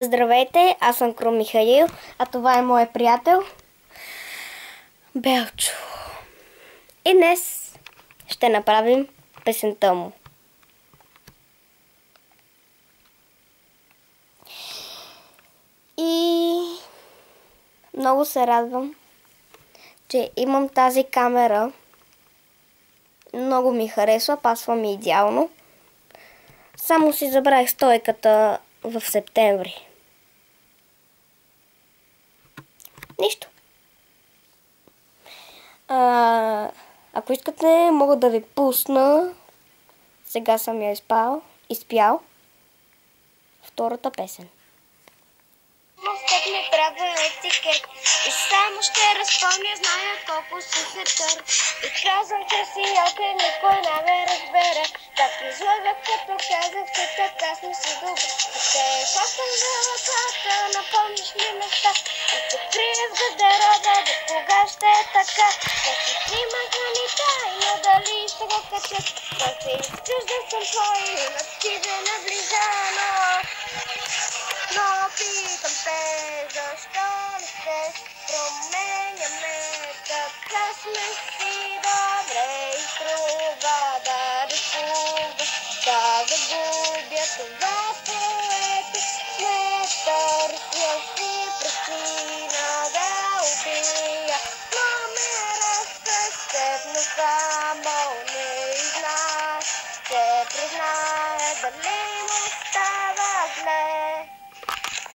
Здравейте, аз съм Крум Михаил, а това е моят приятел Белчо. И днес ще направим песента му. И много се радвам, че имам тази камера. Много ми харесва, пасва ми идеално. Само си забравих стойката в септември. Нищо. Ако искате, мога да ви пусна. Сега съм я изпял втората песен. Мостът ми трябва етикет и само ще разпомня, зная колко си се тър. И казвам, че си окей, никой не ме разбере. Так излагах, като казах, че така сме си добри. И те хващам за лъката, напомниш ми неща. И се крия в гардероба, до кога ще е така. Да си снимах на ни тайна, дали ще го качат. Да се изчуждам съм твой, на тебе наближано. Но питам се, защо не се променяме, така сме си добре и струва да рискуваш, да загубя това, което не търся си причина да убия. Номера с теб, но само не знаеш, ще признае дали му става зле.